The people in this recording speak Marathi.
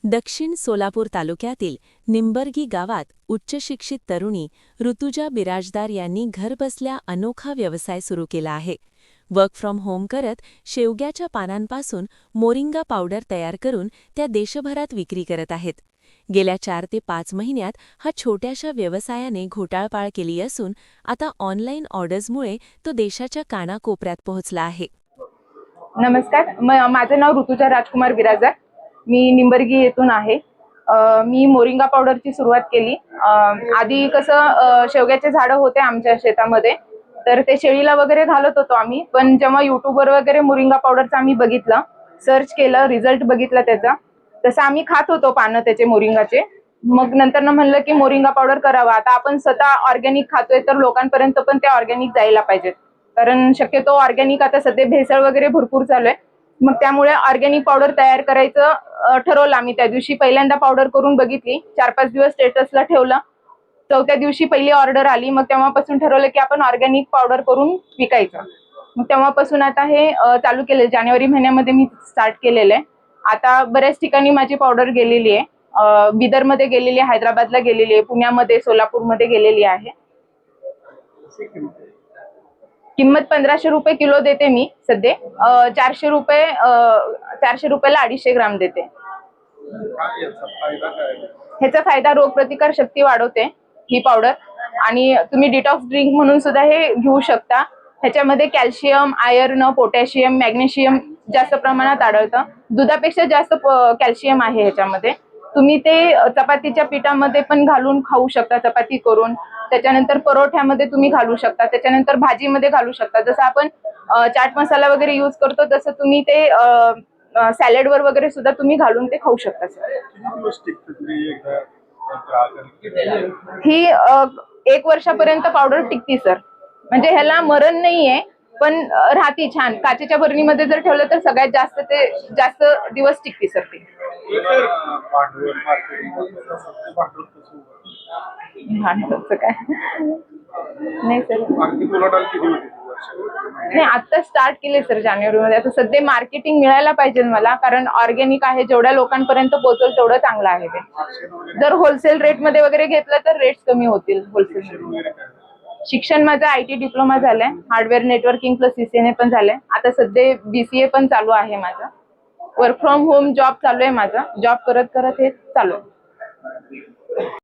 दक्षिण सोलापूर तालुक्यातील निंबर्गी गावात उच्चशिक्षित तरुणी ऋतुजा बिराजदार यांनी घरबसल्या अनोखा व्यवसाय सुरू केला आहे. वर्क फ्रॉम होम करत शेवग्याच्या पानांपासून मोरिंगा पावडर तयार करून त्या देशभरात विक्री करत आहेत. गेल्या 4 ते 5 महिन्यात हा छोट्याशा व्यवसायाने घोटाळपाळ केली असून आता ऑनलाईन ऑर्डर्समुळे तो देशाच्या कानाकोपऱ्यात पोहोचला आहे. नमस्कार, माझे नाव ऋतुजा राजकुमार बिराजदार. मी निंबर्गी येथून आहे. मी मोरिंगा पावडरची सुरुवात केली. आधी कसं शेवग्याचे झाडं होते आमच्या शेतामध्ये, तर ते शेळीला वगैरे घालत होतो आम्ही. पण जेव्हा युट्यूबवर वगैरे मोरिंगा पावडरचं आम्ही बघितलं, सर्च केलं, रिझल्ट बघितला त्याचा, तसं आम्ही खात होतो पानं त्याचे मोरिंगाचे. मग नंतर म्हणलं की मोरिंगा पावडर करावं. आता आपण स्वतः ऑर्गॅनिक खातोय तर लोकांपर्यंत पण ते ऑर्गॅनिक जायला पाहिजेत, कारण शक्यतो ऑर्गॅनिक आता सध्या भेसळ वगैरे भरपूर चालू आहे. मग त्यामुळे ऑर्गॅनिक पावडर तयार करायचं ठरवलं आम्ही. त्या दिवशी पहिल्यांदा पावडर करून बघितली, 4-5 दिवस स्टेटसला ठेवलं. 4थ्या दिवशी पहिली ऑर्डर आली. मग तेव्हापासून ठरवलं की आपण ऑर्गॅनिक पावडर करून विकायचं. मग तेव्हापासून आता हे चालू केलं. जानेवारी महिन्यामध्ये मी स्टार्ट केलेलं आहे. आता बऱ्याच ठिकाणी माझी पावडर गेलेली आहे. बिदरमध्ये गेलेली आहे, हैदराबादला गेलेली आहे, पुण्यामध्ये, सोलापूरमध्ये गेलेली आहे. किंमत 1500 रुपये किलो देते मी सध्या. 400 रुपयाला 250 ग्राम देते. ह्याचा फायदा रोगप्रतिकार शक्ती वाढवते ही पावडर. आणि तुम्ही डिटॉक्स ड्रिंक म्हणून सुद्धा हे घेऊ शकता. ह्याच्यामध्ये कॅल्शियम, आयर्न, पोटॅशियम, मॅग्नेशियम जास्त प्रमाणात आढळतं. दुधापेक्षा जास्त कॅल्शियम आहे ह्याच्यामध्ये. तुम्ही ते चपातीच्या पिठामध्ये पण घालून खाऊ शकता, चपाती करून. त्याच्यानंतर परोठ्यामध्ये तुम्ही घालू शकता, त्याच्यानंतर भाजीमध्ये घालू शकता. जसं आपण चाट मसाला वगैरे यूज करतो तसं तुम्ही ते सॅलडवर वगैरे सुद्धा तुम्ही घालून ते खाऊ शकता. ही 1 वर्षापर्यंत पावडर टिकती सर. म्हणजे ह्याला मरण नाहीये, पण राहती छान. काचेच्या बरणीमध्ये जर ठेवलं तर सगळ्यात जास्त दिवस टिकते सर ती. काय नाही सर, नाही आता स्टार्ट केले सर जानेवारीमध्ये. आता सध्या मार्केटिंग मिळायला पाहिजे मला, कारण ऑर्गॅनिक आहे. जेवढ्या लोकांपर्यंत पोहोचेल तेवढं चांगलं आहे ते. जर होलसेल रेटमध्ये वगैरे घेतलं तर रेट्स कमी होतील होलसेल. शिक्षण माझं IT डिप्लोमा झालंय, हार्डवेअर नेटवर्किंग प्लस CCNA पण झालंय. आता सध्या BCA पण चालू आहे माझं. वर्क फ्रॉम होम जॉब चालू आहे माझा. जॉब करत करत हे चालू आहे.